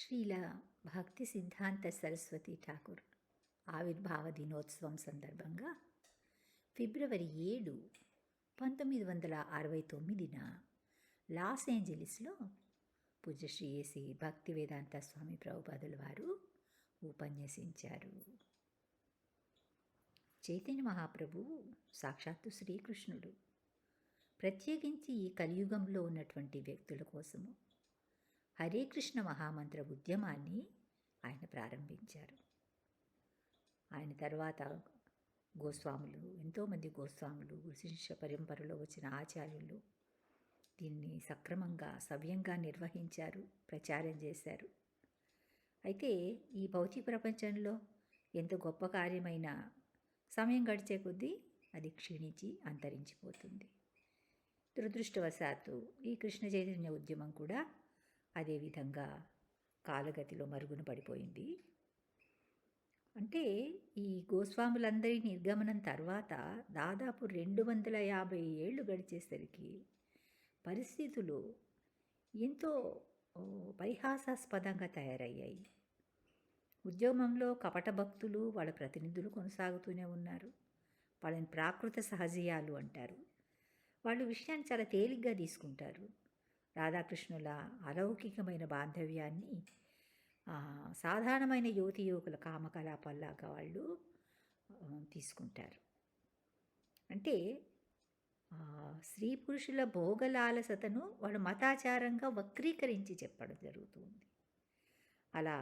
శ్రీల భక్తి సిద్ధాంత సరస్వతి ఠాకూర్ ఆవిర్భావ దినోత్సవం సందర్భంగా ఫిబ్రవరి 7, 1969న లాస్ ఏంజలీస్లో పూజ్యశ్రీ ఏసి భక్తి వేదాంత స్వామి ప్రభుపాదుల వారు ఉపన్యసించారు. చైతన్య మహాప్రభువు సాక్షాత్తు శ్రీకృష్ణుడు. ప్రత్యేకించి ఈ కలియుగంలో ఉన్నటువంటి వ్యక్తుల కోసము హరే కృష్ణ మహామంత్ర ఉద్యమాన్ని ఆయన ప్రారంభించారు. ఆయన తర్వాత గోస్వాములు, ఎంతోమంది గోస్వాములు, గురుశిష్య పరంపరలో వచ్చిన ఆచార్యులు దీన్ని సక్రమంగా సవ్యంగా నిర్వహించారు, ప్రచారం చేశారు. అయితే ఈ భౌతిక ప్రపంచంలో ఎంత గొప్ప కార్యమైన సమయం గడిచే కొద్దీ అది క్షీణించి అంతరించిపోతుంది. దురదృష్టవశాత్తు ఈ కృష్ణ చైతన్య ఉద్యమం కూడా అదేవిధంగా కాలగతిలో మరుగున పడిపోయింది. అంటే ఈ గోస్వాములందరి నిర్గమనం తర్వాత దాదాపు 250 ఏళ్ళు గడిచేసరికి పరిస్థితులు ఎంతో పరిహాసాస్పదంగా తయారయ్యాయి. ఉద్యమంలో కపట భక్తులు, వాళ్ళ ప్రతినిధులు కొనసాగుతూనే ఉన్నారు. వాళ్ళని ప్రాకృత సహజీయాలు అంటారు. వాళ్ళు విషయాన్ని చాలా తేలిగ్గా తీసుకుంటారు. రాధాకృష్ణుల అలౌకికమైన బాంధవ్యాన్ని సాధారణమైన యువతి యువకుల కామకలాపాల్లాగా వాళ్ళు తీసుకుంటారు. అంటే స్త్రీ పురుషుల భోగలాలసతను వాళ్ళు మతాచారంగా వక్రీకరించి చెప్పడం జరుగుతుంది. అలా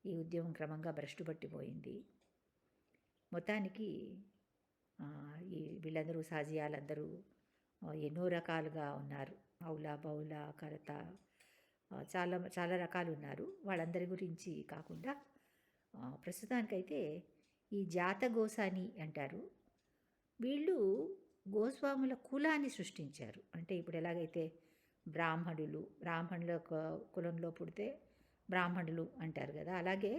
ఈ ఉద్యమం క్రమంగా భ్రష్టుపట్టిపోయింది. మొత్తానికి ఈ వీళ్ళందరూ సాజియాలందరూ ఎన్నో రకాలుగా ఉన్నారు. ఔలా బౌలా కరత చాలా చాలా రకాలు ఉన్నారు. వాళ్ళందరి గురించి కాకుండా ప్రస్తుతానికైతే ఈ జాత గోసాని అంటారు. వీళ్ళు గోస్వాముల కులాన్ని సృష్టించారు. అంటే ఇప్పుడు ఎలాగైతే బ్రాహ్మణుల కులంలో పుడితే బ్రాహ్మణులు అంటారు కదా, అలాగే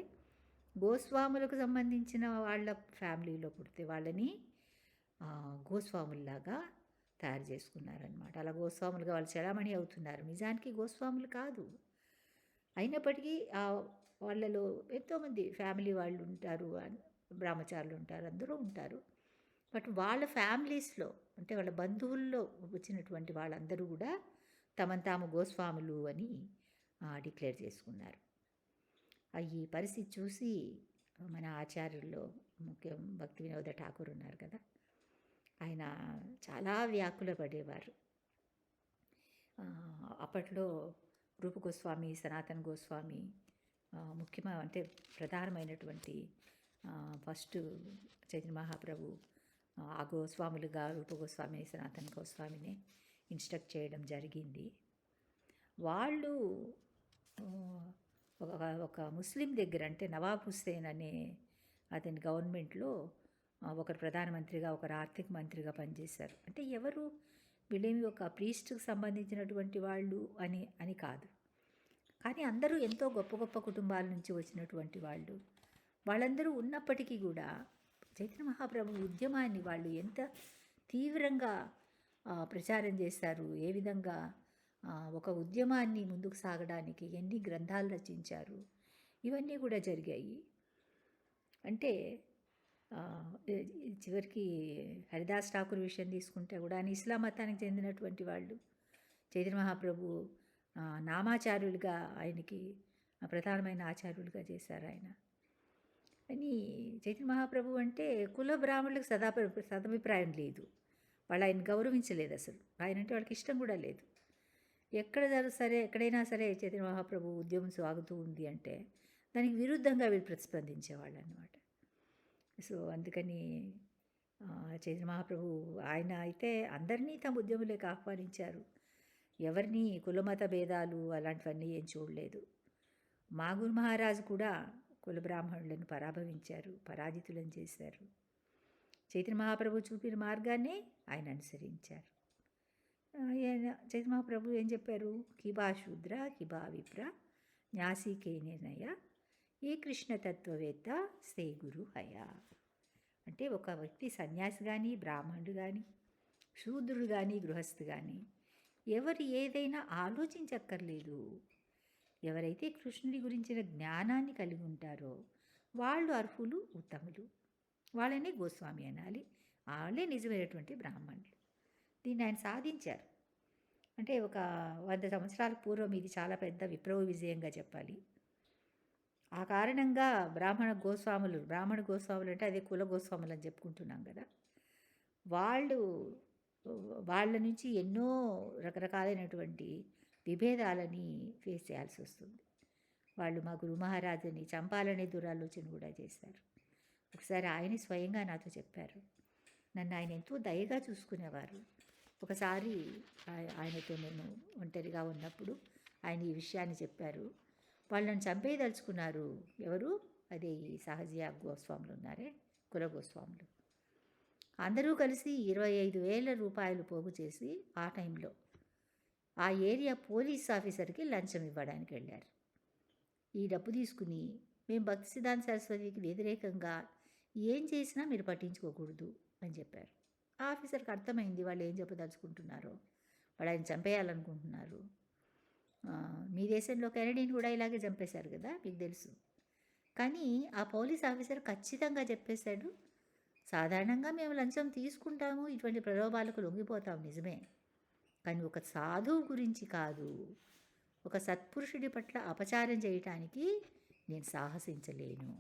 గోస్వాములకు సంబంధించిన వాళ్ళ ఫ్యామిలీలో పుడితే వాళ్ళని గోస్వాముల్లాగా తయారు చేసుకున్నారనమాట. అలా గోస్వాములుగా వాళ్ళు చలామణి అవుతున్నారు. నిజానికి గోస్వాములు కాదు. అయినప్పటికీ వాళ్ళలో ఎంతోమంది ఫ్యామిలీ వాళ్ళు ఉంటారు, బ్రహ్మచారులు ఉంటారు, అందరూ ఉంటారు. బట్ వాళ్ళ ఫ్యామిలీస్లో అంటే వాళ్ళ బంధువుల్లో వచ్చినటువంటి వాళ్ళందరూ కూడా తమను తాము గోస్వాములు అని డిక్లేర్ చేసుకున్నారు. ఈ పరిస్థితి చూసి మన ఆచార్యుల్లో ముఖ్యం భక్తి వినోద ఠాకూర్ ఉన్నారు కదా, ఆయన చాలా వ్యాకుల పడేవారు. అప్పట్లో రూప గోస్వామి, సనాతన గోస్వామి ముఖ్యమైన అంటే ప్రధానమైనటువంటి ఫస్ట్ చైతన్య మహాప్రభు ఆ గోస్వాములుగా రూప గోస్వామి, సనాతన గోస్వామిని ఇన్స్ట్రక్ట్ చేయడం జరిగింది. వాళ్ళు ఒక ముస్లిం దగ్గర అంటే నవాబ్ హుస్సేన్ అనే అతని గవర్నమెంట్లో ఒకరు ప్రధానమంత్రిగా, ఒకరు ఆర్థిక మంత్రిగా పనిచేశారు. అంటే ఎవరు వీళ్ళేమి ఒక ప్రీస్ట్కి సంబంధించినటువంటి వాళ్ళు అని కాదు, కానీ అందరూ ఎంతో గొప్ప గొప్ప కుటుంబాల నుంచి వచ్చినటువంటి వాళ్ళు. వాళ్ళందరూ ఉన్నప్పటికీ కూడా చైతన్య మహాప్రభు ఉద్యమాన్ని వాళ్ళు ఎంత తీవ్రంగా ప్రచారం చేశారు, ఏ విధంగా ఒక ఉద్యమాన్ని ముందుకు సాగడానికి ఎన్ని గ్రంథాలు రచించారు, ఇవన్నీ కూడా జరిగాయి. అంటే చివరికి హరిదాస్ ఠాకూర్ విషయం తీసుకుంటే కూడా ఆయన ఇస్లాం మతానికి చెందినటువంటి వాళ్ళు. చైతన్య మహాప్రభు నామాచార్యులుగా ఆయనకి ప్రధానమైన ఆచార్యులుగా చేశారు ఆయన. అని చైతన్య మహాప్రభు అంటే కుల బ్రాహ్మణులకు సదభిప్రాయం లేదు. వాళ్ళు ఆయన గౌరవించలేదు అసలు. ఆయన అంటే వాళ్ళకి ఇష్టం కూడా లేదు. ఎక్కడైనా సరే చైతన్య మహాప్రభు ఉద్యమం సాగుతూ ఉంది అంటే దానికి విరుద్ధంగా వీళ్ళు ప్రతిస్పందించేవాళ్ళు అన్నమాట. సో అందుకని చైతన్య మహాప్రభు ఆయన అయితే అందరినీ తమ ఉద్యమంలోకి ఆహ్వానించారు. ఎవరిని కులమత భేదాలు అలాంటివన్నీ ఏం చూడలేదు. మా గురు మహారాజు కూడా కుల బ్రాహ్మణులను పరాభవించారు, పరాజితులను చేశారు. చైతన్య మహాప్రభు చూపిన మార్గాన్ని ఆయన అనుసరించారు. చైతన్య మహాప్రభు ఏం చెప్పారు? కిబా శూద్ర కిబా విప్ర న్యాసికే నిర్ణయ ఏ కృష్ణతత్వవేత్త సే గురు హయా. అంటే ఒక వ్యక్తి సన్యాసి కానీ, బ్రాహ్మణుడు కానీ, శూద్రుడు కానీ, గృహస్థు కానీ ఎవరు ఏదైనా ఆలోచించక్కర్లేదు. ఎవరైతే కృష్ణుడి గురించిన జ్ఞానాన్ని కలిగి ఉంటారో వాళ్ళు అర్హులు, ఉత్తములు. వాళ్ళని గోస్వామి అనాలి. వాళ్ళే నిజమైనటువంటి బ్రాహ్మణులు. దీన్ని ఆయన సాధించారు. అంటే ఒక 100 సంవత్సరాల పూర్వం ఇది చాలా పెద్ద విప్లవ విజయంగా చెప్పాలి. ఆ కారణంగా బ్రాహ్మణ గోస్వాములు అంటే అదే కుల గోస్వాములు అని చెప్పుకుంటున్నాం కదా. వాళ్ళు వాళ్ళ నుంచి ఎన్నో రకరకాలైనటువంటి విభేదాలని ఫేస్ చేయాల్సి వస్తుంది. వాళ్ళు మా గురు మహారాజుని చంపాలనే దురాలోచన కూడా చేశారు. ఒకసారి ఆయనే స్వయంగా నాతో చెప్పారు. నన్ను ఆయన ఎంతో దయగా చూసుకునేవారు. ఒకసారి ఆయనతో నేను ఒంటరిగా ఉన్నప్పుడు ఆయన ఈ విషయాన్ని చెప్పారు. వాళ్ళు నన్ను చంపేయదలుచుకున్నారు. ఎవరు? అదే ఈ సహజీయ గోస్వాములు ఉన్నారే, కుల గోస్వాములు. అందరూ కలిసి 25,000 రూపాయలు పోగు చేసి ఆ టైంలో ఆ ఏరియా పోలీస్ ఆఫీసర్కి లంచం ఇవ్వడానికి వెళ్ళారు. ఈ డబ్బు తీసుకుని మేము భక్తి సిద్ధాంత సరస్వతికి వ్యతిరేకంగా ఏం చేసినా మీరు పట్టించుకోకూడదు అని చెప్పారు. ఆ ఆఫీసర్కి అర్థమైంది వాళ్ళు ఏం చెప్పదలుచుకుంటున్నారో. వాళ్ళు ఆయన చంపేయాలనుకుంటున్నారు. మీ దేశంలో కెనడీని కూడా ఇలాగే చంపేశారు కదా, మీకు తెలుసు. కానీ ఆ పోలీస్ ఆఫీసర్ ఖచ్చితంగా చెప్పేశాడు, సాధారణంగా మేము లంచం తీసుకుంటాము, ఇటువంటి ప్రలోభాలకు లొంగిపోతాం నిజమే, కానీ ఒక సాధువు గురించి కాదు, ఒక సత్పురుషుడి పట్ల అపచారం చేయటానికి నేను సాహసించలేను.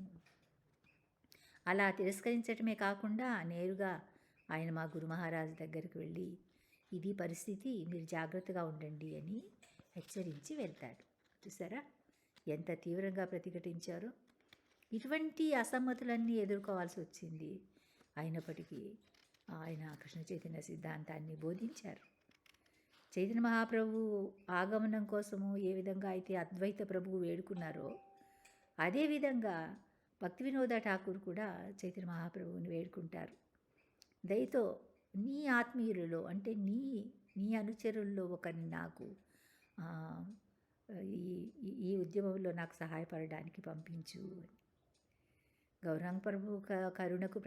అలా తిరస్కరించటమే కాకుండా నేరుగా ఆయన మా గురు మహారాజు దగ్గరికి వెళ్ళి ఇది పరిస్థితి, మీరు జాగ్రత్తగా ఉండండి అని హెచ్చరించి వెళ్తాడు. చూసారా ఎంత తీవ్రంగా ప్రతిఘటించారో. ఇటువంటి అసమ్మతులన్నీ ఎదుర్కోవాల్సి వచ్చింది. అయినప్పటికీ ఆయన కృష్ణ చైతన్య సిద్ధాంతాన్ని బోధించారు. చైతన్య మహాప్రభు ఆగమనం కోసము ఏ విధంగా అయితే అద్వైత ప్రభువు వేడుకున్నారో అదేవిధంగా భక్తి వినోద ఠాకూర్ కూడా చైతన్య మహాప్రభువుని వేడుకుంటారు. దయతో నీ ఆత్మీయులలో అంటే నీ అనుచరుల్లో ఒకరిని నాకు ఈ ఉద్యమంలో నాకు సహాయపడడానికి పంపించు అని. గౌరాంగ ప్రభు కరుణకు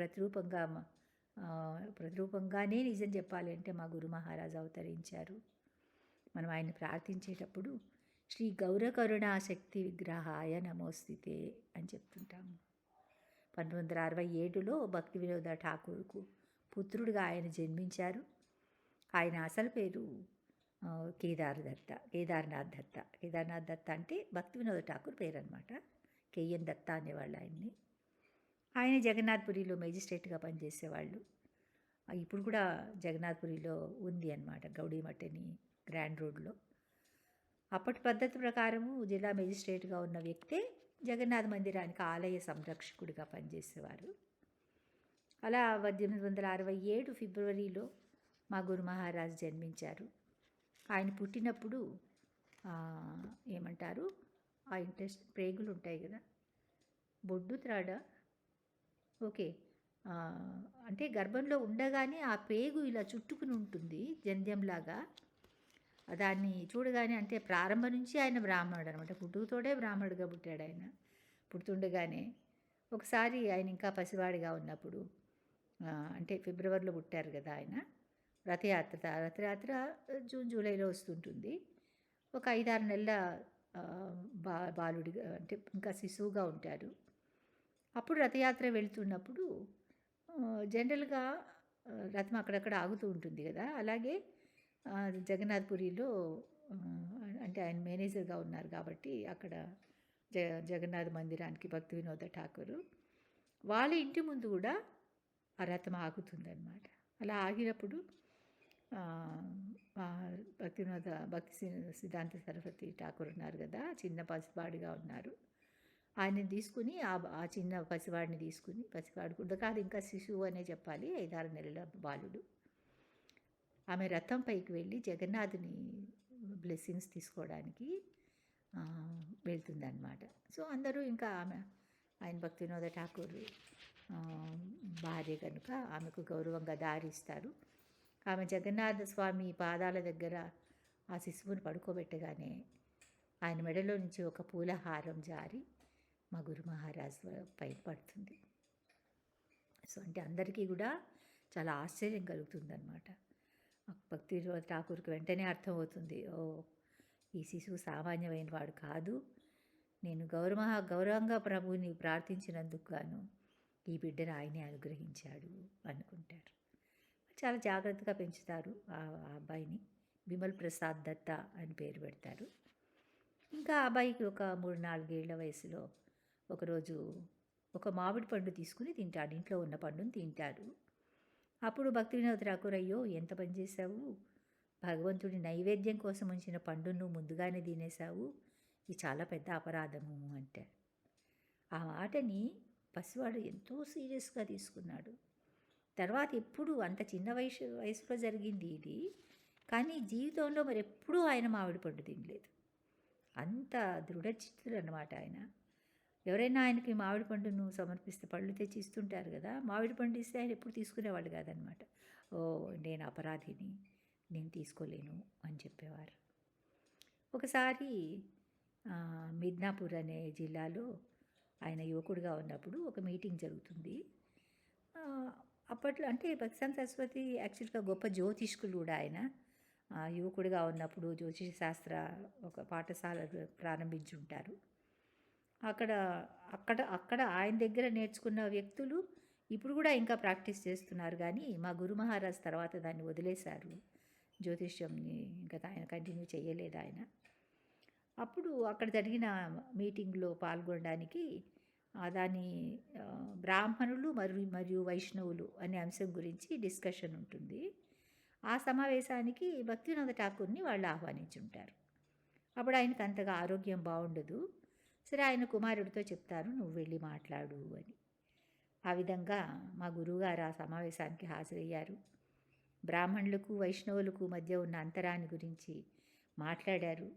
ప్రతిరూపంగానే నిజం చెప్పాలంటే మా గురు మహారాజు అవతరించారు. మనం ఆయన్ని ప్రార్థించేటప్పుడు శ్రీ గౌర కరుణాశక్తి విగ్రహాయ నమోస్తుతే అని చెప్తుంటాము. 1967లో భక్తి వినోద ఠాకూర్కు పుత్రుడిగా ఆయన జన్మించారు. ఆయన అసలు పేరు కేదార్నాథ్ దత్త అంటే భక్తి వినోద ఠాకూర్ పేరు అనమాట. కేఎన్ దత్త అనేవాళ్ళు ఆయన్ని. ఆయన జగన్నాథ్పురిలో మేజిస్ట్రేట్గా పనిచేసేవాళ్ళు. ఇప్పుడు కూడా జగన్నాథ్పురిలో ఉంది అన్నమాట, గౌడీమఠ్ అని గ్రాండ్ రోడ్లో. అప్పటి పద్ధతి ప్రకారము జిల్లా మేజిస్ట్రేట్గా ఉన్న వ్యక్తే జగన్నాథ మందిరానికి ఆలయ సంరక్షకుడిగా పనిచేసేవారు. అలా 1867 ఫిబ్రవరిలో మా గురు మహారాజ్ జన్మించారు. ఆయన పుట్టినప్పుడు ఏమంటారు, ఆ ఇంట్రెస్ట్ ప్రేగులు ఉంటాయి కదా, బొడ్డు త్రాడ ఓకే, అంటే గర్భంలో ఉండగానే ఆ పేగు ఇలా చుట్టుకుని ఉంటుంది జంధ్యంలాగా. దాన్ని చూడగానే అంటే ప్రారంభం నుంచి ఆయన బ్రాహ్మణుడు అనమాట, పుట్టుకతోడే బ్రాహ్మణుడిగా పుట్టాడు ఆయన. పుడుతుండగానే ఒకసారి ఆయన ఇంకా పసివాడిగా ఉన్నప్పుడు, అంటే ఫిబ్రవరిలో పుట్టారు కదా ఆయన, రథయాత్ర జూన్ జూలైలో వస్తుంటుంది. ఒక 5-6 నెలల బాలుడిగా అంటే ఇంకా శిశువుగా ఉంటారు. అప్పుడు రథయాత్ర వెళ్తున్నప్పుడు జనరల్గా రథం అక్కడక్కడ ఆగుతూ ఉంటుంది కదా, అలాగే జగన్నాథ్పురిలో అంటే ఆయన మేనేజర్గా ఉన్నారు కాబట్టి అక్కడ జగన్నాథ్ మందిరానికి భక్తి వినోద ఠాకూర్ వాళ్ళ ఇంటి ముందు కూడా ఆ రథం ఆగుతుందన్నమాట. అలా ఆగినప్పుడు భక్తి సిద్ధాంత సరస్వతి ఠాకూర్ ఉన్నారు కదా, చిన్న పసివాడిగా ఉన్నారు. ఆయన్ని తీసుకుని ఆ చిన్న పసివాడిని తీసుకుని, పసివాడు కూడా కాదు ఇంకా శిశువు అనే చెప్పాలి, 5-6 నెలల బాలుడు, ఆమె రథం పైకి వెళ్ళి జగన్నాథుని బ్లెస్సింగ్స్ తీసుకోవడానికి వెళ్తుందన్నమాట. సో అందరూ ఇంకా ఆయన భక్తి వినోద ఠాకూర్ భార్య కనుక ఆమెకు గౌరవంగా దారిస్తారు. ఆమె జగన్నాథ స్వామి పాదాల దగ్గర ఆ శిశువుని పడుకోబెట్టగానే ఆయన మెడలో నుంచి ఒక పూలహారం జారి మా గురు మహారాజ్ పైన పడుతుంది. సో అంటే అందరికీ కూడా చాలా ఆశ్చర్యం కలుగుతుందన్నమాట. భక్తి వినోద ఠాకూర్కి వెంటనే అర్థమవుతుంది, ఓ ఈ శిశువు సామాన్యమైన వాడు కాదు. నేను గౌరవంగా ప్రభువుని ప్రార్థించినందుకు గాను ఈ బిడ్డను ఆయనే అనుగ్రహించాడు అనుకుంటారు. చాలా జాగ్రత్తగా పెంచుతారు ఆ అబ్బాయిని. విమల్ ప్రసాద్ దత్తా అని పేరు పెడతారు. ఇంకా ఆ అబ్బాయికి ఒక 3-4 ఏళ్ల వయసులో ఒకరోజు ఒక మామిడి పండు తీసుకుని తింటాడు. ఇంట్లో ఉన్న పండుని తింటాడు. అప్పుడు భక్తి వినోద్ ఠాకూర్, అయ్యో ఎంత పని చేశావు, భగవంతుడి నైవేద్యం కోసం ఉంచిన పండును ముందుగానే తినేశావు, ఇది చాలా పెద్ద అపరాధము అంటే. ఆ మాటని పసివాడు ఎంతో సీరియస్గా తీసుకున్నాడు. తర్వాత ఎప్పుడు అంత చిన్న వయసులో జరిగింది ఇది, కానీ జీవితంలో మరి ఎప్పుడూ ఆయన మామిడి పండు తినలేదు. అంత దృఢచిత్తుడు అన్నమాట ఆయన. ఎవరైనా ఆయనకి మామిడి పండును సమర్పిస్తే పళ్ళు తెచ్చి ఇస్తుంటారు కదా, మామిడి పండు ఇస్తే ఆయన ఎప్పుడు తీసుకునేవాళ్ళు కాదనమాట. ఓ, నేను అపరాధిని, నేను తీసుకోలేను అని చెప్పేవారు. ఒకసారి మిడ్నాపూర్ అనే జిల్లాలో ఆయన యువకుడిగా ఉన్నప్పుడు ఒక మీటింగ్ జరుగుతుంది. అప్పట్లో అంటే భక్తిసాంగ్ సరస్వతి యాక్చువల్గా గొప్ప జ్యోతిష్కులు కూడా ఆయన. యువకుడిగా ఉన్నప్పుడు జ్యోతిష శాస్త్ర ఒక పాఠశాల ప్రారంభించి ఉంటారు. అక్కడ అక్కడ అక్కడ ఆయన దగ్గర నేర్చుకున్న వ్యక్తులు ఇప్పుడు కూడా ఇంకా ప్రాక్టీస్ చేస్తున్నారు. కానీ మా గురు మహారాజ్ తర్వాత దాన్ని వదిలేశారు. జ్యోతిష్యంని ఇంకా ఆయన కంటిన్యూ చేయలేదు ఆయన. అప్పుడు అక్కడ జరిగిన మీటింగ్లో పాల్గొనడానికి దాని బ్రాహ్మణులు మరియు వైష్ణవులు అనే అంశం గురించి డిస్కషన్ ఉంటుంది. ఆ సమావేశానికి భక్తి వినోద్ ఠాకూర్ని వాళ్ళు ఆహ్వానించుంటారు. అప్పుడు ఆయనకు అంతగా ఆరోగ్యం బాగుండదు. సరే, ఆయన కుమారుడితో చెప్తారు, నువ్వు వెళ్ళి మాట్లాడు అని. ఆ విధంగా మా గురువుగారు ఆ సమావేశానికి హాజరయ్యారు. బ్రాహ్మణులకు వైష్ణవులకు మధ్య ఉన్న అంతరాన్ని గురించి మాట్లాడారు.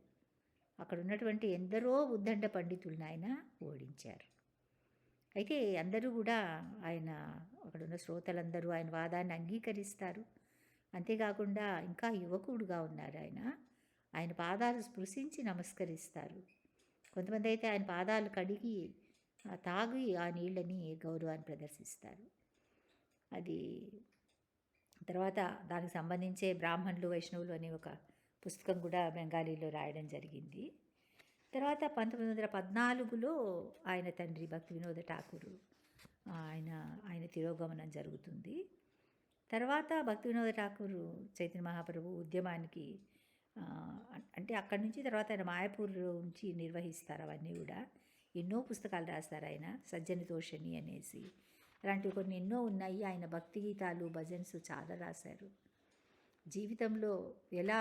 అక్కడ ఉన్నటువంటి ఎందరో ఉద్దండ పండితులను ఆయన ఓడించారు. అయితే అందరూ కూడా ఆయన, అక్కడున్న శ్రోతలందరూ ఆయన వాదాన్ని అంగీకరిస్తారు. అంతేకాకుండా ఇంకా యువకుడుగా ఉన్నారు ఆయన. ఆయన పాదాలు స్పృశించి నమస్కరిస్తారు. కొంతమంది అయితే ఆయన పాదాలు కడిగి తాగి ఆ నీళ్ళని గౌరవాన్ని ప్రదర్శిస్తారు. అది తర్వాత దానికి సంబంధించే బ్రాహ్మణులు వైష్ణవులు అనే ఒక పుస్తకం కూడా బెంగాలీలో రాయడం జరిగింది. తర్వాత 1914లో ఆయన తండ్రి భక్తి వినోద్ ఠాకూర్ ఆయన తిరోగమనం జరుగుతుంది. తర్వాత భక్తి వినోద్ ఠాకూర్ చైతన్య మహాప్రభు ఉద్యమానికి అంటే అక్కడి నుంచి తర్వాత ఆయన మాయాపూర్ నుంచి నిర్వహిస్తారు. అవన్నీ కూడా ఎన్నో పుస్తకాలు రాస్తారు ఆయన. సజ్జని తోషని అనేసి అలాంటివి కొన్ని ఎన్నో ఉన్నాయి. ఆయన భక్తి గీతాలు, భజన్స్ చాలా రాశారు. జీవితంలో ఎలా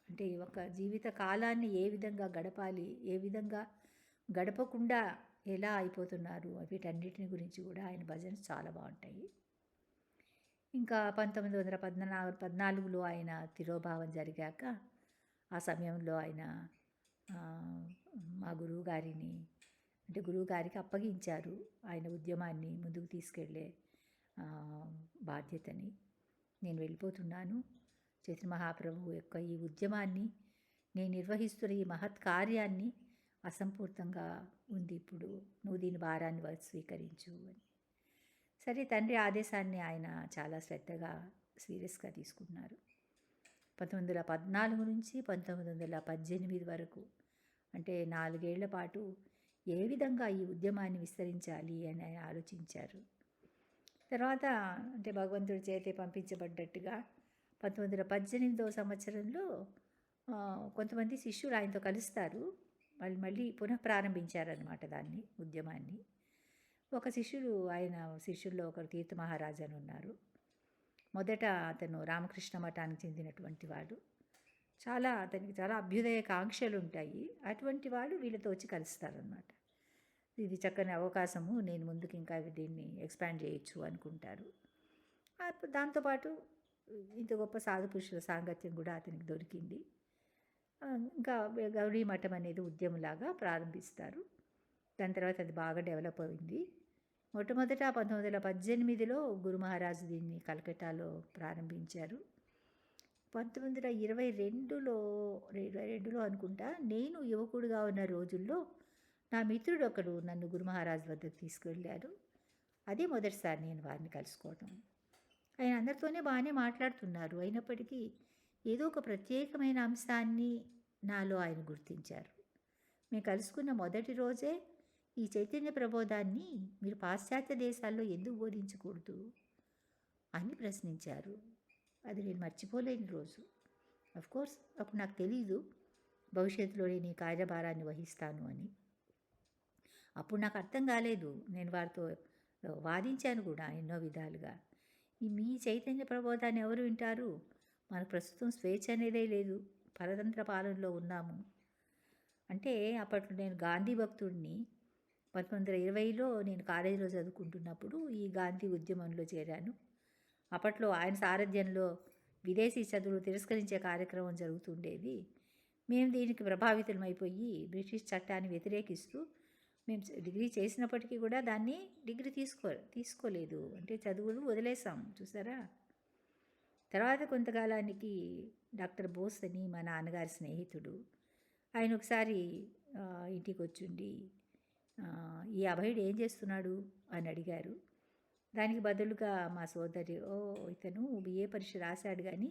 అంటే ఒక జీవిత కాలాన్ని ఏ విధంగా గడపాలి, ఏ విధంగా గడపకుండా ఎలా అయిపోతున్నారు, వీటన్నిటిని గురించి కూడా ఆయన భజన్స్ చాలా బాగుంటాయి. ఇంకా 1914లో ఆయన తిరోభావం జరిగాక ఆ సమయంలో ఆయన మా గురువుగారికి అప్పగించారు ఆయన ఉద్యమాన్ని ముందుకు తీసుకెళ్ళే బాధ్యతని. నేను వెళ్ళిపోతున్నాను, చైతన్య మహాప్రభు యొక్క ఈ ఉద్యమాన్ని, నేను నిర్వహిస్తున్న ఈ మహత్ కార్యాన్ని అసంపూర్తంగా ఉంది, ఇప్పుడు నువ్వు దీని భారాన్ని స్వీకరించు అని. సరే, తండ్రి ఆదేశాన్ని ఆయన చాలా శ్రద్ధగా సీరియస్గా తీసుకున్నారు. 1914 నుంచి 1918 వరకు అంటే 4 ఏళ్ల పాటు ఏ విధంగా ఈ ఉద్యమాన్ని విస్తరించాలి అని ఆయన ఆలోచించారు. తర్వాత అంటే భగవంతుడి చేతే పంపించబడ్డట్టుగా 1918వ సంవత్సరంలో కొంతమంది శిష్యులు ఆయనతో కలుస్తారు. వాళ్ళు మళ్ళీ పునః ప్రారంభించారనమాట దాన్ని, ఉద్యమాన్ని. ఒక శిష్యుల్లో ఒకరు తీర్థ మహారాజ్ అని ఉన్నారు. మొదట అతను రామకృష్ణ మఠానికి చెందినటువంటి వాడు. అతనికి చాలా అభ్యుదయ కాంక్షలు ఉంటాయి. అటువంటి వాడు వీళ్ళతో వచ్చి కలుస్తారనమాట. ఇది చక్కని అవకాశము, నేను ముందుకు ఇంకా దీన్ని ఎక్స్పాండ్ చేయొచ్చు అనుకుంటారు. దాంతోపాటు ఇంత గొప్ప సాధు పురుషుల సాంగత్యం కూడా అతనికి దొరికింది. ఇంకా గౌడీ మఠం అనేది ఉద్యమంలాగా ప్రారంభిస్తారు. దాని తర్వాత అది బాగా డెవలప్ అయింది. మొట్టమొదట 1918లో గురు మహారాజు దీన్ని కలకట్టాలో ప్రారంభించారు. 1922లో అనుకుంటా, నేను యువకుడిగా ఉన్న రోజుల్లో నా మిత్రుడు ఒకడు నన్ను గురు మహారాజు వద్దకు తీసుకువెళ్ళారు. అదే మొదటిసారి నేను వారిని కలుసుకోవడం. ఆయన అందరితోనే బాగానే మాట్లాడుతున్నారు. అయినప్పటికీ ఏదో ఒక ప్రత్యేకమైన అంశాన్ని నాలో ఆయన గుర్తించారు. మేము కలుసుకున్న మొదటి రోజే ఈ చైతన్య ప్రబోధాన్ని మీరు పాశ్చాత్య దేశాల్లో ఎందుకు బోధించకూడదు అని ప్రశ్నించారు. అది నేను మర్చిపోలేని రోజు. కోర్స్ అప్పుడు నాకు తెలీదు భవిష్యత్తులో నేను ఈ కార్యభారాన్ని వహిస్తాను అని. అప్పుడు నాకు అర్థం కాలేదు. నేను వారితో వాదించాను కూడా ఎన్నో విధాలుగా. మీ చైతన్య ప్రబోధాన్ని ఎవరు వింటారు? మనకు ప్రస్తుతం స్వేచ్ఛ అనేదే లేదు, పరతంత్ర పాలనలో ఉన్నాము అంటే. అప్పట్లో నేను గాంధీ భక్తుడిని. 1920లో నేను కాలేజీలో చదువుకుంటున్నప్పుడు ఈ గాంధీ ఉద్యమంలో చేరాను. అప్పట్లో ఆయన సారథ్యంలో విదేశీ చదువులు తిరస్కరించే కార్యక్రమం జరుగుతుండేది. మేము దీనికి ప్రభావితమైపోయి బ్రిటిష్ చట్టాన్ని వ్యతిరేకిస్తూ మేము డిగ్రీ చేసినప్పటికీ కూడా దాన్ని డిగ్రీ తీసుకోలేదు. అంటే చదువులు వదిలేసాం చూసారా. తర్వాత కొంతకాలానికి డాక్టర్ బోస్ అని మా నాన్నగారి స్నేహితుడు, ఆయన ఒకసారి ఇంటికి వచ్చుండి ఈ అభయుడు ఏం చేస్తున్నాడు అని అడిగారు. దానికి బదులుగా మా సోదరి ఇతను బిఏ పరీక్ష రాశాడు కానీ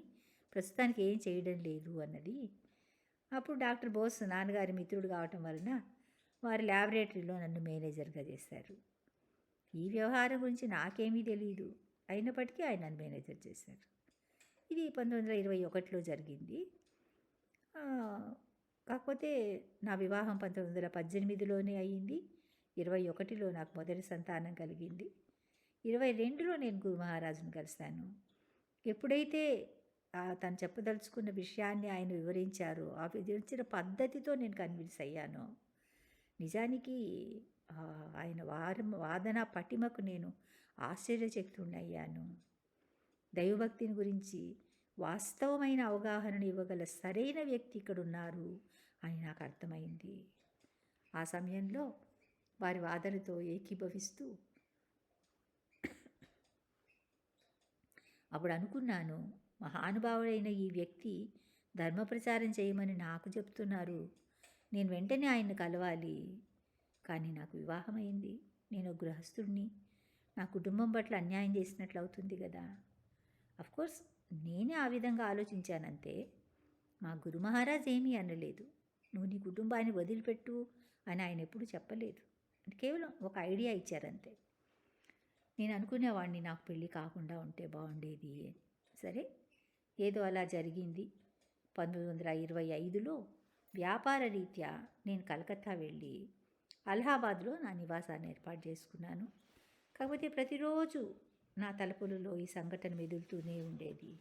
ప్రస్తుతానికి ఏం చేయడం లేదు అన్నది. అప్పుడు డాక్టర్ బోస్ నాన్నగారి మిత్రుడు కావటం వలన వారి ల్యాబొరేటరీలో నన్ను మేనేజర్గా చేశారు. ఈ వ్యవహారం గురించి నాకేమీ తెలియదు, అయినప్పటికీ ఆయన నన్ను మేనేజర్ చేశారు. ఇది 1921లో జరిగింది. కాకపోతే నా వివాహం 1918లోనే అయ్యింది. 21లో నాకు మొదటి సంతానం కలిగింది. 22లో నేను గురు మహారాజును కలిశాను. ఎప్పుడైతే తను చెప్పదలుచుకున్న విషయాన్ని ఆయన వివరించారో, ఆ వివరించిన పద్ధతితో నేను కన్విన్స్ అయ్యాను. నిజానికి ఆయన వాదన పటిమకు నేను ఆశ్చర్యచకితుడయ్యాను. దైవభక్తిని గురించి వాస్తవమైన అవగాహనను ఇవ్వగల సరైన వ్యక్తి ఇక్కడ ఉన్నారు అని నాకు అర్థమైంది. ఆ సమయంలో వారి వాదనతో ఏకీభవిస్తూ అప్పుడు అనుకున్నాను, మహానుభావుడైన ఈ వ్యక్తి ధర్మప్రచారం చేయమని నాకు చెప్తున్నారు. నేను వెంటనే ఆయన్ని కలవాలి. కానీ నాకు వివాహమైంది, నేను గృహస్థుడిని, నా కుటుంబం పట్ల అన్యాయం చేసినట్లు అవుతుంది కదా. అఫ్కోర్స్ నేనే ఆ విధంగా ఆలోచించానంతే. మా గురు మహారాజ్ ఏమీ అనలేదు. నువ్వు నీ కుటుంబాన్ని వదిలిపెట్టు అని ఆయన ఎప్పుడు చెప్పలేదు. అంటే కేవలం ఒక ఐడియా ఇచ్చారంతే. నేను అనుకునేవాడిని నాకు పెళ్ళి కాకుండా ఉంటే బాగుండేది. సరే, ఏదో అలా జరిగింది. 1925లో వ్యాపార రీత్యా నేను కలకత్తా వెళ్ళి అలహాబాద్లో నా నివాసాన్ని ఏర్పాటు చేసుకున్నాను. కాకపోతే ప్రతిరోజు నా తలుపులలో ఈ సంఘటన మెదులుతూనే ఉండేది.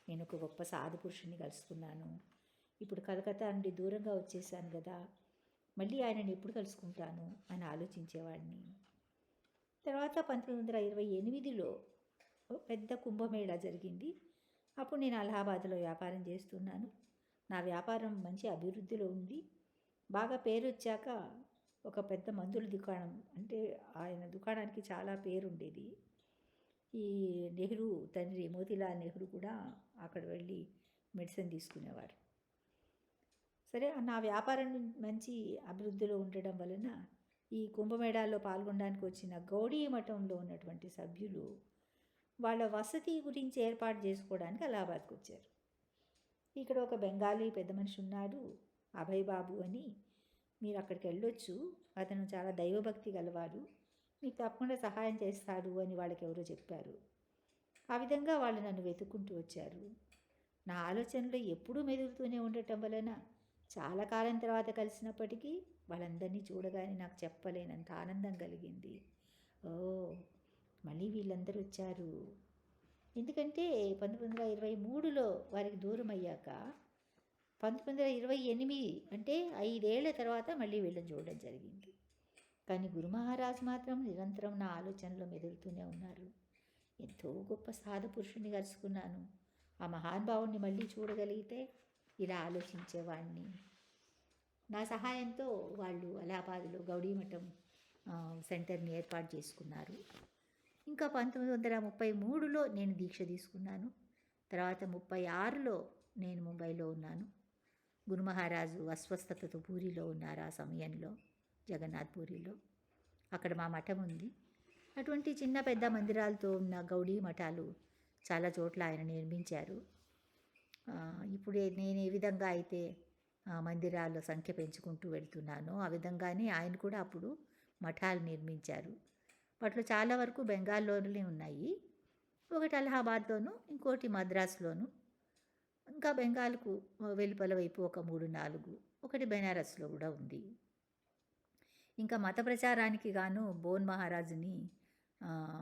నేను ఒక గొప్ప సాధు పురుషుని కలుసుకున్నాను. ఇప్పుడు కలకత్తా నుండి దూరంగా వచ్చేసాను కదా, మళ్ళీ ఆయనని ఎప్పుడు కలుసుకుంటాను అని ఆలోచించేవాడిని. తర్వాత 1928లో పెద్ద కుంభమేళా జరిగింది. అప్పుడు నేను అలహాబాద్లో వ్యాపారం చేస్తున్నాను. నా వ్యాపారం మంచి అభివృద్ధిలో ఉంది. బాగా పేరు వచ్చాక ఒక పెద్ద మందుల దుకాణం, అంటే ఆయన దుకాణానికి చాలా పేరు ఉండేది. ఈ నెహ్రూ తండ్రి మోతీలాల్ నెహ్రూ కూడా అక్కడ వెళ్ళి మెడిసిన్ తీసుకునేవారు. సరే, నా వ్యాపారం మంచి అభివృద్ధిలో ఉండడం వలన ఈ కుంభమేళాలో పాల్గొనడానికి వచ్చిన గౌడీ మఠంలో ఉన్నటువంటి సభ్యులు వాళ్ళ వసతి గురించి ఏర్పాటు చేసుకోవడానికి అలహాబాద్కి వచ్చారు. ఇక్కడ ఒక బెంగాలీ పెద్ద మనిషి ఉన్నాడు, అభయ్ బాబు అని, మీరు అక్కడికి వెళ్ళొచ్చు, అతను చాలా దైవభక్తి గలవాడు, మీకు తప్పకుండా సహాయం చేస్తాడు అని వాళ్ళకి ఎవరో చెప్పారు. ఆ విధంగా వాళ్ళు నన్ను వెతుక్కుంటూ వచ్చారు. నా ఆలోచనలు ఎప్పుడూ మెదులుతూనే ఉండటం వలన చాలా కాలం తర్వాత కలిసినప్పటికీ వాళ్ళందరినీ చూడగానే నాకు చెప్పలేనంత ఆనందం కలిగింది. మళ్ళీ వీళ్ళందరూ వచ్చారు. ఎందుకంటే 1923లో వారికి దూరం అయ్యాక 1928 అంటే 5 ఏళ్ల తర్వాత మళ్ళీ వీళ్ళని చూడడం జరిగింది. కానీ గురు మహారాజ్ మాత్రం నిరంతరం నా ఆలోచనలో మెదులుతూనే ఉన్నారు. ఎంతో గొప్ప సాధు పురుషుని కలుసుకున్నాను. ఆ మహానుభావుని మళ్ళీ చూడగలిగితే ఇలా ఆలోచించేవాడిని. నా సహాయంతో వాళ్ళు అలహాబాద్లో గౌడీ మఠం సెంటర్ని ఏర్పాటు చేసుకున్నారు. ఇంకా 1933లో నేను దీక్ష తీసుకున్నాను. తర్వాత 36లో నేను ముంబైలో ఉన్నాను. గురు మహారాజు అస్వస్థతతో పూరిలో ఉన్నారు ఆ సమయంలో, జగన్నాథ్ పూరిలో. అక్కడ మా మఠం ఉంది. అటువంటి చిన్న పెద్ద మందిరాలతో ఉన్న గౌడీ మఠాలు చాలా చోట్ల ఆయన నిర్మించారు. ఇప్పుడు నేను ఏ విధంగా అయితే మందిరాల సంఖ్య పెంచుకుంటూ వెళ్తున్నానో ఆ విధంగానే ఆయన కూడా అప్పుడు మఠాలు నిర్మించారు. వాటిలో చాలా వరకు బెంగాల్లోనే ఉన్నాయి. ఒకటి అలహాబాద్‌లోను, ఇంకోటి మద్రాసులోను, ఇంకా బెంగాల్‌కు వెలుపల వైపు ఒక 3, 4, ఒకటి బెనారస్‌లో కూడా ఉంది. ఇంకా మత ప్రచారానికి గాను బోన్ మహారాజుని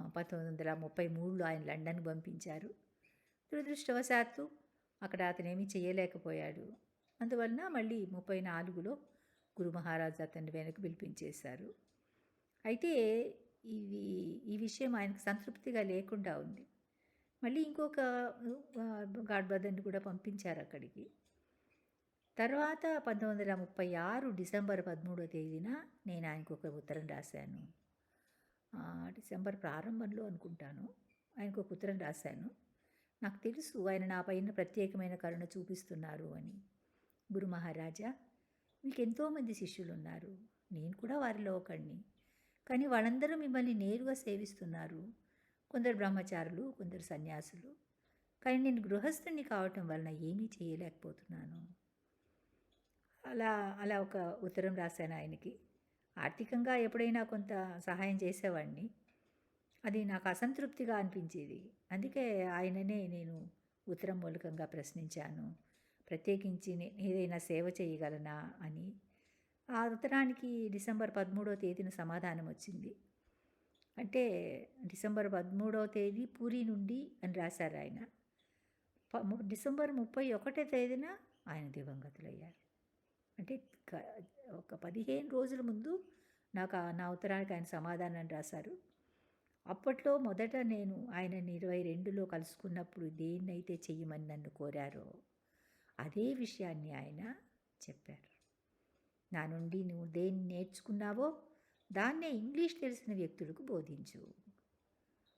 1933లో ఆయన లండన్‌కి పంపించారు. దురదృష్టవశాత్తు అక్కడ అతనేమీ చేయలేకపోయాడు. అందువలన మళ్ళీ 34లో గురు మహారాజ్ అతన్ని వెనక్కి పిలిపించేశారు. అయితే ఈ విషయం ఆయనకు సంతృప్తిగా లేకుండా ఉంది. మళ్ళీ ఇంకొక గాడ్ బ్రదర్‌ని కూడా పంపించారు అక్కడికి. తర్వాత 1936 డిసెంబర్ 13వ తేదీన నేను ఆయనకు ఒక ఉత్తరం రాశాను. డిసెంబర్ ప్రారంభంలో అనుకుంటాను. ఆయనకు ఒక ఉత్తరం రాశాను. నాకు తెలుసు ఆయన నా పైన ప్రత్యేకమైన కరుణ చూపిస్తున్నారు అని. గురు మహారాజా, మీకు ఎంతోమంది శిష్యులు ఉన్నారు. నేను కూడా వారిలో ఒకడిని. కానీ వాళ్ళందరూ మిమ్మల్ని నేరుగా సేవిస్తున్నారు. కొందరు బ్రహ్మచారులు, కొందరు సన్యాసులు. కానీ నేను గృహస్థుని కావటం వలన ఏమీ చేయలేకపోతున్నాను. అలా ఒక ఉత్తరం రాశాను ఆయనకి. ఆర్థికంగా ఎప్పుడైనా కొంత సహాయం చేసేవాడిని. అది నాకు అసంతృప్తిగా అనిపించేది. అందుకే ఆయననే నేను ఉత్తరం మూలకంగా ప్రశ్నించాను. ప్రత్యేకించి ఏదైనా సేవ చేయగలనా అని. ఆ ఉత్తరానికి డిసెంబర్ 13వ తేదీన సమాధానం వచ్చింది. అంటే డిసెంబర్ 13వ తేదీ పూరీ నుండి అని రాశారు ఆయన. డిసెంబర్ 31వ తేదీన ఆయన దివంగతులయ్యారు. అంటే ఒక 15 రోజుల ముందు నాకు నా ఉత్తరానికి ఆయన సమాధానం రాశారు. అప్పట్లో మొదట నేను ఆయనని 22లో కలుసుకున్నప్పుడు దేన్నైతే చెయ్యమని నన్ను కోరారో అదే విషయాన్ని ఆయన చెప్పారు. నా నుండి నువ్వు దేన్ని నేర్చుకున్నావో దాన్నే ఇంగ్లీష్ తెలిసిన వ్యక్తులకు బోధించు.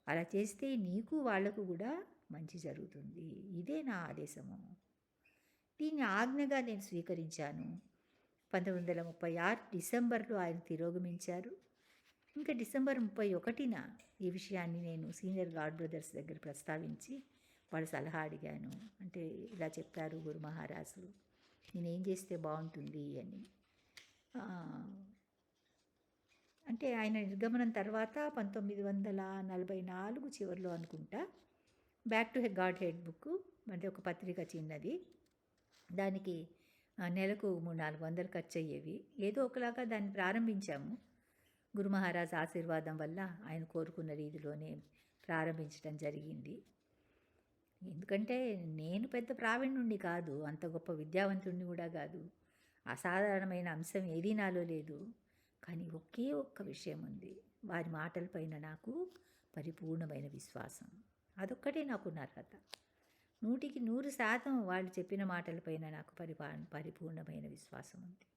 అలా చేస్తే నీకు వాళ్లకు కూడా మంచి జరుగుతుంది. ఇదే నా ఆదేశము. దీన్ని ఆజ్ఞగా నేను స్వీకరించాను. 1936 డిసెంబర్లో ఆయన తిరోగమించారు. ఇంకా డిసెంబర్ 31న ఈ విషయాన్ని నేను సీనియర్ గాడ్ బ్రదర్స్ దగ్గర ప్రస్తావించి వాళ్ళ సలహా అడిగాను. అంటే ఇలా చెప్పారు గురు మహారాజు, నేనేం చేస్తే బాగుంటుంది అని. అంటే ఆయన నిర్గమనం తర్వాత 1944 చివరిలో అనుకుంటా back to God head book అంటే ఒక పత్రిక చిన్నది, దానికి నెలకు 300-400 ఖర్చు అయ్యేవి. ఏదో ఒకలాగా దాన్ని ప్రారంభించాము. గురు మహారాజ్ ఆశీర్వాదం వల్ల ఆయన కోరుకున్న రీతిలోనే ప్రారంభించడం జరిగింది. ఎందుకంటే నేను పెద్ద ప్రావీణ్యుణ్ణి కాదు, అంత గొప్ప విద్యావంతుణ్ణి కూడా కాదు, అసాధారణమైన అంశం ఏదీ నాలో లేదు. కానీ ఒకే ఒక్క విషయం ఉంది, వారి మాటలపైన నాకు పరిపూర్ణమైన విశ్వాసం. అదొక్కటే నాకున్న అర్హత. 100% వాళ్ళు చెప్పిన మాటలపైన నాకు పరిపూర్ణమైన విశ్వాసం ఉంది.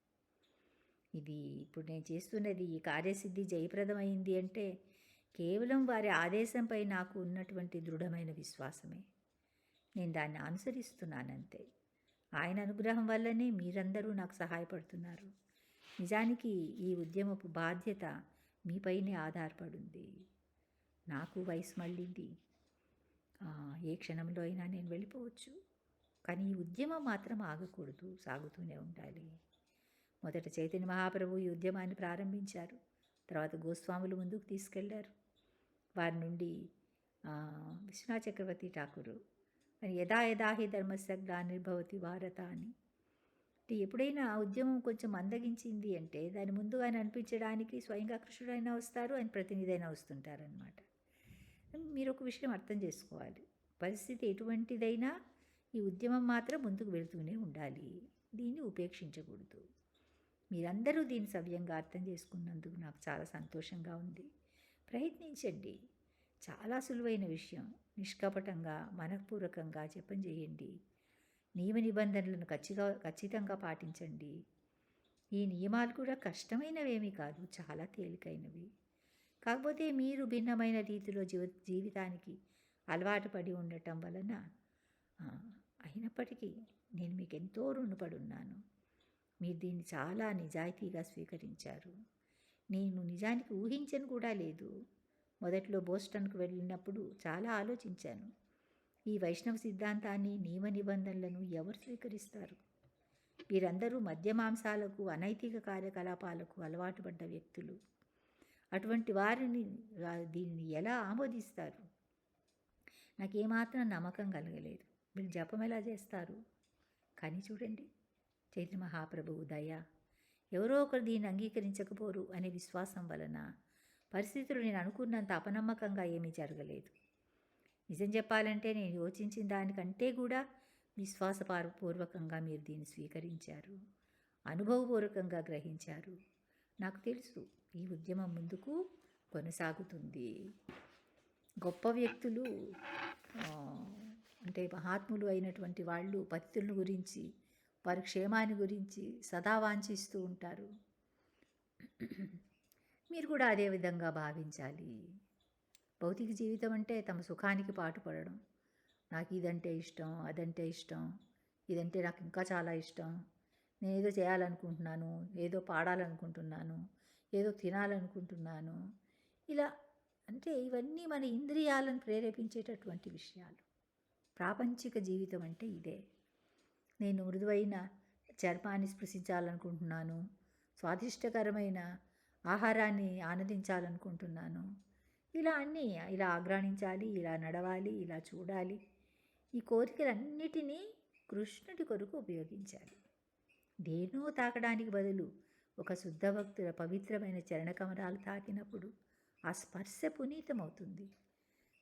ఇది ఇప్పుడు నేను చేస్తున్నది ఈ కార్యసిద్ధి జయప్రదమైంది అంటే కేవలం వారి ఆదేశంపై నాకు ఉన్నటువంటి దృఢమైన విశ్వాసమే. నేను దాన్ని అనుసరిస్తున్నానంతే. ఆయన అనుగ్రహం వల్లనే మీరందరూ నాకు సహాయపడుతున్నారు. నిజానికి ఈ ఉద్యమపు బాధ్యత మీపైనే ఆధారపడింది. నాకు వయసు మళ్ళింది, ఏ క్షణంలో అయినా నేను వెళ్ళిపోవచ్చు. కానీ ఈ ఉద్యమం మాత్రం ఆగకూడదు, సాగుతూనే ఉండాలి. మొదట చైతన్య మహాప్రభు ఈ ఉద్యమాన్ని ప్రారంభించారు. తర్వాత గోస్వాములు ముందుకు తీసుకెళ్లారు. వారి నుండి విశ్వనాథ చక్రవర్తి ఠాకూరు అని యదా యదా హి ధర్మస్య గ్లానిర్భవతి భారత అని. ఎప్పుడైనా ఉద్యమం కొంచెం మందగించింది అంటే దాన్ని ముందుగానే అనిపించడానికి స్వయంగా కృష్ణుడైనా వస్తారు, ఆయన ప్రతినిధి అయినా వస్తుంటారనమాట. మీరు ఒక విషయం అర్థం చేసుకోవాలి, పరిస్థితి ఎటువంటిదైనా ఈ ఉద్యమం మాత్రం ముందుకు వెళుతూనే ఉండాలి, దీన్ని ఉపేక్షించకూడదు. మీరందరూ దీన్ని సవ్యంగా అర్థం చేసుకున్నందుకు నాకు చాలా సంతోషంగా ఉంది. ప్రయత్నించండి, చాలా సులువైన విషయం. నిష్కపటంగా మనఃపూర్వకంగా జపం చేయండి. నియమ నిబంధనలను ఖచ్చితంగా పాటించండి. ఈ నియమాలు కూడా కష్టమైనవేమీ కాదు, చాలా తేలికైనవి. కాకపోతే మీరు భిన్నమైన రీతిలో జీవితానికి అలవాటు పడి ఉండటం వలన అయినప్పటికీ నేను మీకు ఎంతో రుణపడి ఉన్నాను. మీరు దీన్ని చాలా నిజాయితీగా స్వీకరించారు. నేను నిజానికి ఊహించను కూడా లేదు. మొదట్లో బోస్టన్కు వెళ్ళినప్పుడు చాలా ఆలోచించాను, ఈ వైష్ణవ సిద్ధాంతాన్ని నియమ నిబంధనలను ఎవరు స్వీకరిస్తారు? వీరందరూ మద్యమాంసాలకు, అనైతిక కార్యకలాపాలకు అలవాటు పడ్డ వ్యక్తులు. అటువంటి వారిని దీనిని ఎలా ఆమోదిస్తారు? నాకేమాత్రం నమ్మకం కలగలేదు. వీళ్ళు జపం ఎలా చేస్తారు? కానీ చూడండి, చైతన్య మహాప్రభువు దయ, ఎవరో ఒకరు దీన్ని అంగీకరించకపోరు అనే విశ్వాసం వలన పరిస్థితులు నేను అనుకున్నంత అపనమ్మకంగా ఏమీ జరగలేదు. నిజం చెప్పాలంటే నేను యోచించిన దానికంటే కూడా విశ్వాసపూర్వకంగా మీరు దీన్ని స్వీకరించారు, అనుభవపూర్వకంగా గ్రహించారు. నాకు తెలుసు ఈ ఉద్యమం ముందుకు కొనసాగుతుంది. గొప్ప వ్యక్తులు అంటే మహాత్ములు అయినటువంటి వాళ్ళు పతితుల గురించి, వారి క్షేమాన్ని గురించి సదా వాంఛిస్తూ ఉంటారు. మీరు కూడా అదే విధంగా భావించాలి. భౌతిక జీవితం అంటే తమ సుఖానికి పాటుపడడం. నాకు ఇదంటే ఇష్టం, అదంటే ఇష్టం, ఇదంటే నాకు ఇంకా చాలా ఇష్టం, నేను ఏదో చేయాలనుకుంటున్నాను, ఏదో పాడాలనుకుంటున్నాను, ఏదో తినాలనుకుంటున్నాను, ఇలా అంటే ఇవన్నీ మన ఇంద్రియాలను ప్రేరేపించేటటువంటి విషయాలు. ప్రాపంచిక జీవితం అంటే ఇదే. నేను మృదువైన చర్మాన్ని స్పృశించాలనుకుంటున్నాను, స్వాదిష్టకరమైన ఆహారాన్ని ఆనందించాలనుకుంటున్నాను, ఇలా అన్నీ ఇలా ఆగ్రాణించాలి, ఇలా నడవాలి, ఇలా చూడాలి. ఈ కోరికలన్నిటినీ కృష్ణుడి కొరకు ఉపయోగించాలి. దేనో తాకడానికి బదులు ఒక శుద్ధ భక్తుల పవిత్రమైన చరణకమరాలు తాకినప్పుడు ఆ స్పర్శ పునీతమవుతుంది.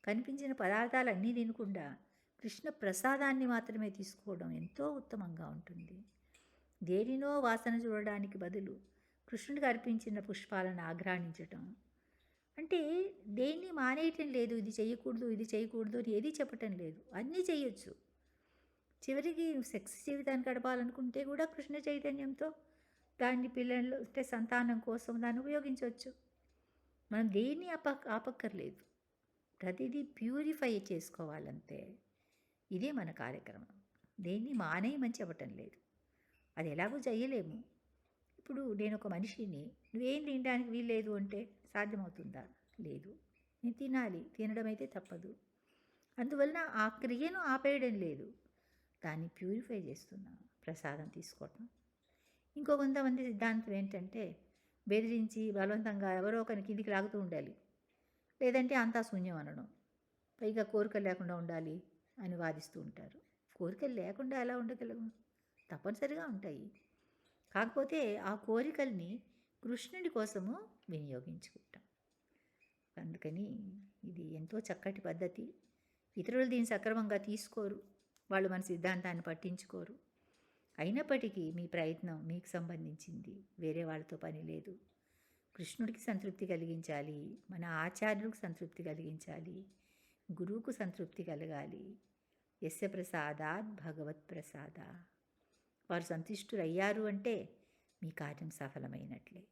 కనిపించిన పదార్థాలన్నీ తినకుండా కృష్ణ ప్రసాదాన్ని మాత్రమే తీసుకోవడం ఎంతో ఉత్తమంగా ఉంటుంది. దేనినో వాసన చూడడానికి బదులు కృష్ణుడికి అర్పించిన పుష్పాలను ఆఘ్రాణించటం అంటే దేన్ని మానేయటం లేదు. ఇది చేయకూడదు, ఇది చేయకూడదు అని ఏది చెప్పటం లేదు, అన్నీ చేయొచ్చు. చివరికి సెక్స్ జీవితాన్ని గడపాలనుకుంటే కూడా కృష్ణ చైతన్యంతో దాన్ని పిల్లలు అంటే సంతానం కోసం దాన్ని ఉపయోగించవచ్చు. మనం దేన్ని ఆపక్కర్లేదు, ప్రతిదీ ప్యూరిఫై చేసుకోవాలంతే. ఇదే మన కార్యక్రమం. దేన్ని మానేయమని చెప్పటం లేదు, అది ఎలాగో చేయలేము. ఇప్పుడు నేను ఒక మనిషిని నువ్వేం తినడానికి వీల్లేదు అంటే సాధ్యమవుతుందా? లేదు. నేను తినాలి, తినడం అయితే తప్పదు. అందువలన ఆ క్రియను ఆపేయడం లేదు, దాన్ని ప్యూరిఫై చేస్తున్నా ప్రసాదం తీసుకోవటం. ఇంకో కొంతమంది సిద్ధాంతం ఏంటంటే బెదిరించి బలవంతంగా ఎవరో ఒకరిని కిందికి లాగుతూ ఉండాలి, లేదంటే అంతా శూన్యం అనడం, పైగా కోరికలు లేకుండా ఉండాలి అని వాదిస్తూ ఉంటారు. కోరికలు లేకుండా ఎలా ఉండగలము? తప్పనిసరిగా ఉంటాయి. కాకపోతే ఆ కోరికల్ని కృష్ణుడి కోసము వినియోగించుకుంటాం. అందుకని ఇది ఎంతో చక్కటి పద్ధతి. ఇతరులు దీన్ని సక్రమంగా తీసుకోరు, వాళ్ళు మన సిద్ధాంతాన్ని పట్టించుకోరు. అయినప్పటికీ మీ ప్రయత్నం మీకు సంబంధించింది, వేరే వాళ్ళతో పని లేదు. కృష్ణుడికి సంతృప్తి కలిగించాలి, మన ఆచార్యులకు సంతృప్తి కలిగించాలి, గురువుకు సంతృప్తి కలగాలి. యస్య ప్రసాదాత్ భగవత్ ప్రసాద. వారు సంతుష్టులయ్యారు అంటే మీ కార్యం సఫలమైనట్లే.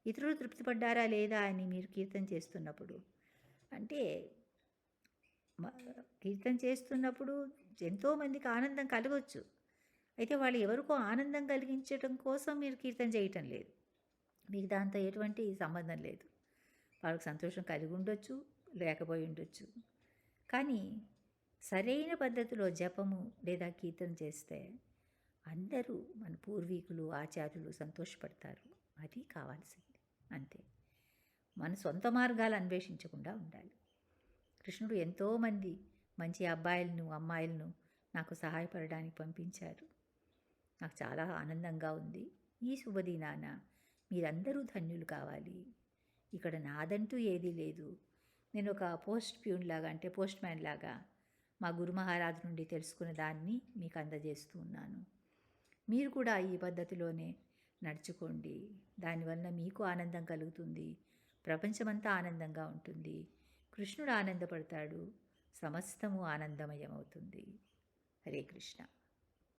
ఇతరులు తృప్తిపడ్డారా లేదా అని మీరు కీర్తన చేస్తున్నప్పుడు అంటే కీర్తన చేస్తున్నప్పుడు ఎంతోమందికి ఆనందం కలగవచ్చు. అయితే వాళ్ళు ఎవరికో ఆనందం కలిగించడం కోసం మీరు కీర్తన చేయటం లేదు, మీకు దాంతో ఎటువంటి సంబంధం లేదు. వాళ్ళకి సంతోషం కలిగి ఉండొచ్చు, లేకపోయి ఉండొచ్చు. కానీ సరైన పద్ధతిలో జపము లేదా కీర్తన చేస్తే అందరూ మన పూర్వీకులు ఆచార్యులు సంతోషపడతారు. అది కావాల్సింది, అంతే. మన సొంత మార్గాలు అన్వేషించకుండా ఉండాలి. కృష్ణుడు ఎంతోమంది మంచి అబ్బాయిలను అమ్మాయిలను నాకు సహాయపడడానికి పంపించారు. నాకు చాలా ఆనందంగా ఉంది. ఈ శుభదినాన మీరందరూ ధన్యులు కావాలి. ఇక్కడ నాదంటూ ఏదీ లేదు. నేను ఒక పోస్ట్ ప్యూన్ లాగా అంటే పోస్ట్ మ్యాన్ లాగా మా గురు మహారాజు నుండి తెలుసుకున్న దాన్ని మీకు అందజేస్తూ ఉన్నాను. మీరు కూడా ఈ పద్ధతిలోనే నడుచుకోండి. దానివల్ల మీకు ఆనందం కలుగుతుంది, ప్రపంచమంతా ఆనందంగా ఉంటుంది, కృష్ణుడు ఆనందపడతాడు, సమస్తము ఆనందమయమవుతుంది. హరే కృష్ణ.